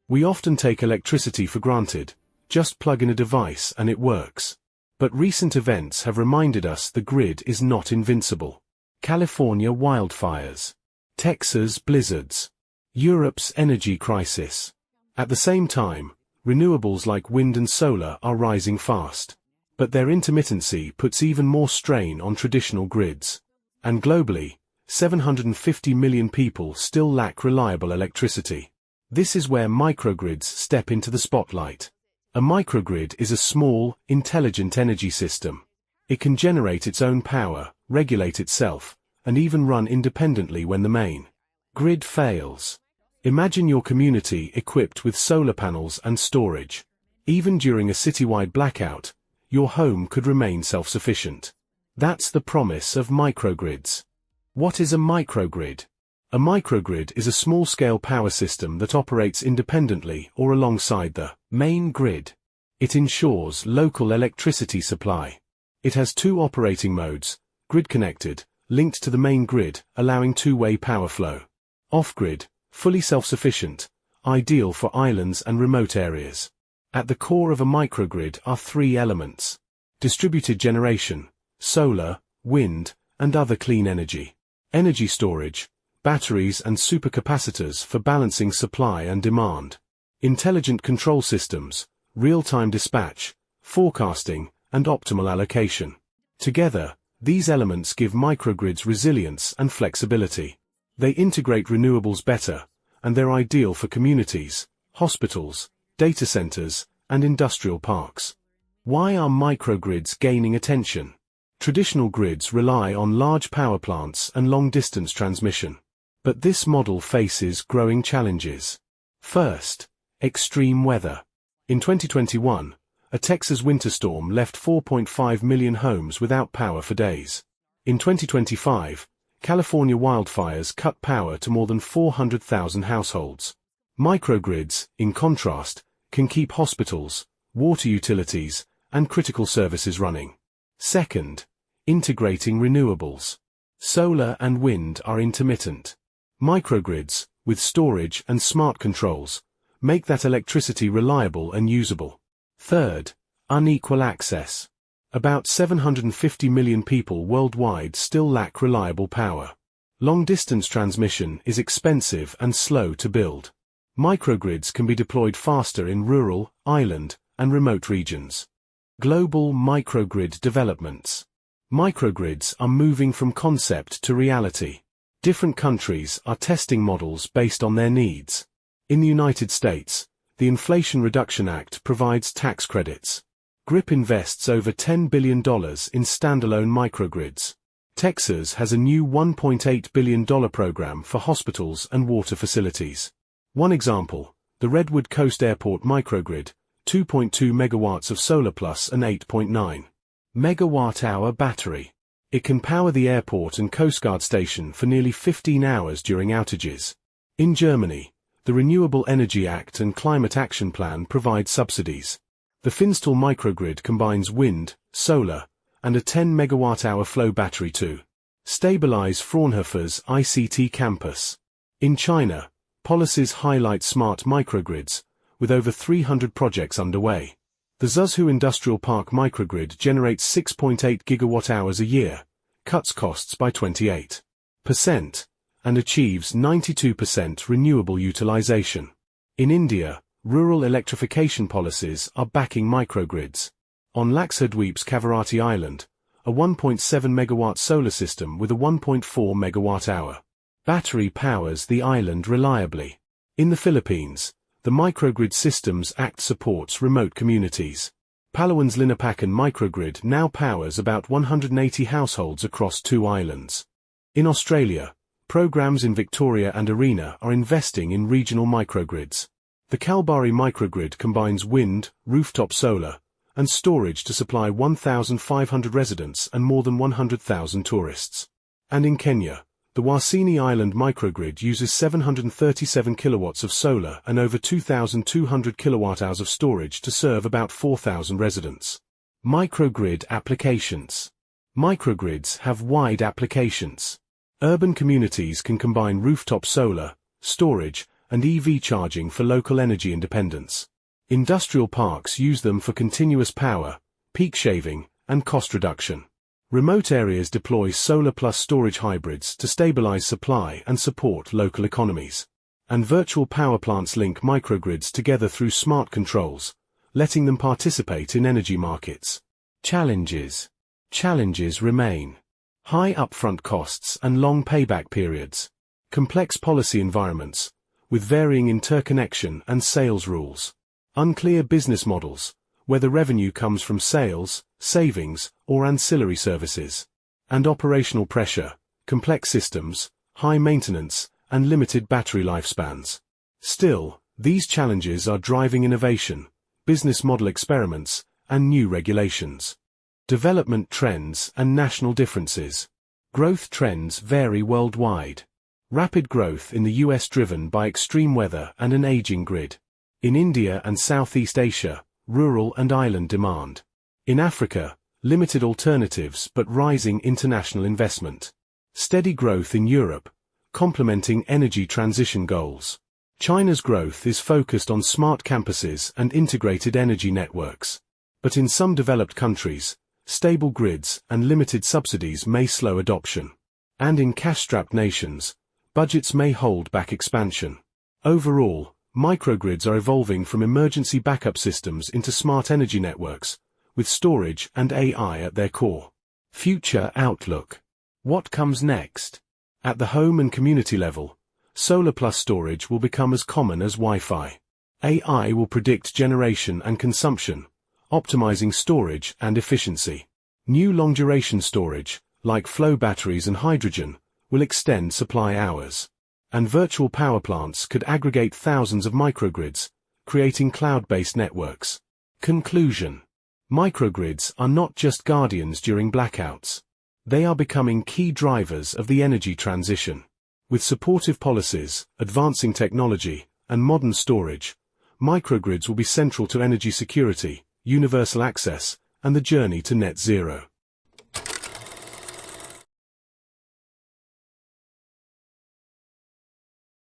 We often take electricity for granted, just plug in a device and it works. But recent events have reminded us the grid is not invincible. California wildfires, Texas blizzards, Europe's energy crisis. At the same time, renewables like wind and solar are rising fast. But their intermittency puts even more strain on traditional grids. And globally, 750 million people still lack reliable electricity. This is where microgrids step into the spotlight. A microgrid is a small, intelligent energy system. It can generate its own power, regulate itself, and even run independently when the main grid fails. Imagine your community equipped with solar panels and storage. Even during a citywide blackout, your home could remain self-sufficient. That's the promise of microgrids. What is a microgrid? A microgrid is a small-scale power system that operates independently or alongside the main grid. It ensures local electricity supply. It has two operating modes: grid-connected, linked to the main grid, allowing two-way power flow. Off-grid, fully self-sufficient, ideal for islands and remote areas. At the core of a microgrid are three elements: distributed generation, solar, wind, and other clean energy. Energy storage, batteries and supercapacitors for balancing supply and demand. Intelligent control systems, real-time dispatch, forecasting, and optimal allocation. Together, these elements give microgrids resilience and flexibility. They integrate renewables better, and they're ideal for communities, hospitals, data centers, and industrial parks. Why are microgrids gaining attention? Traditional grids rely on large power plants and long-distance transmission. But this model faces growing challenges. First, extreme weather. In 2021, a Texas winter storm left 4.5 million homes without power for days. In 2025, California wildfires cut power to more than 400,000 households. Microgrids, in contrast, can keep hospitals, water utilities, and critical services running. Second, integrating renewables. Solar and wind are intermittent. Microgrids, with storage and smart controls, make that electricity reliable and usable. Third, unequal access. About 750 million people worldwide still lack reliable power. Long-distance transmission is expensive and slow to build. Microgrids can be deployed faster in rural, island, and remote regions. Global microgrid developments. Microgrids are moving from concept to reality. Different countries are testing models based on their needs. In the United States, the Inflation Reduction Act provides tax credits. GRIP invests over $10 billion in standalone microgrids. Texas has a new $1.8 billion program for hospitals and water facilities. One example, the Redwood Coast Airport microgrid, 2.2 megawatts of solar plus an 8.9 megawatt-hour battery. It can power the airport and Coast Guard station for nearly 15 hours during outages. In Germany, the Renewable Energy Act and Climate Action Plan provide subsidies. The Finstal microgrid combines wind, solar, and a 10 megawatt-hour flow battery to stabilize Fraunhofer's ICT campus. In China, policies highlight smart microgrids, with over 300 projects underway. The Zhuzhou Industrial Park microgrid generates 6.8 gigawatt-hours a year, cuts costs by 28%, and achieves 92% renewable utilization. In India, rural electrification policies are backing microgrids. On Lakshadweep's Kavarati Island, a 1.7 megawatt solar system with a 1.4 megawatt-hour battery powers the island reliably. In the Philippines, the Microgrid Systems Act supports remote communities. Palawan's Linapakan microgrid now powers about 180 households across 2 islands. In Australia, programs in Victoria and Arena are investing in regional microgrids. The Kalbarri microgrid combines wind, rooftop solar, and storage to supply 1,500 residents and more than 100,000 tourists. And in Kenya, the Wasini Island microgrid uses 737 kilowatts of solar and over 2,200 kilowatt-hours of storage to serve about 4,000 residents. Microgrid applications. Microgrids have wide applications. Urban communities can combine rooftop solar, storage, and EV charging for local energy independence. Industrial parks use them for continuous power, peak shaving, and cost reduction. Remote areas deploy solar plus storage hybrids to stabilize supply and support local economies. And virtual power plants link microgrids together through smart controls, letting them participate in energy markets. Challenges. Challenges remain. High upfront costs and long payback periods. Complex policy environments, with varying interconnection and sales rules. Unclear business models, whether revenue comes from sales, savings, or ancillary services. And operational pressure, complex systems, high maintenance, and limited battery lifespans. Still, these challenges are driving innovation, business model experiments, and new regulations. Development trends and national differences. Growth trends vary worldwide. Rapid growth in the US driven by extreme weather and an aging grid. In India and Southeast Asia, rural and island demand. In Africa, limited alternatives but rising international investment. Steady growth in Europe, complementing energy transition goals. China's growth is focused on smart campuses and integrated energy networks. But in some developed countries, stable grids and limited subsidies may slow adoption. And in cash-strapped nations, budgets may hold back expansion. Overall, microgrids are evolving from emergency backup systems into smart energy networks, with storage and AI at their core. Future outlook. What comes next? At the home and community level, solar plus storage will become as common as Wi-Fi. AI will predict generation and consumption, optimizing storage and efficiency. New long-duration storage, like flow batteries and hydrogen, will extend supply hours. And virtual power plants could aggregate thousands of microgrids, creating cloud-based networks. Conclusion. Microgrids are not just guardians during blackouts. They are becoming key drivers of the energy transition. With supportive policies, advancing technology, and modern storage, microgrids will be central to energy security, universal access, and the journey to net zero.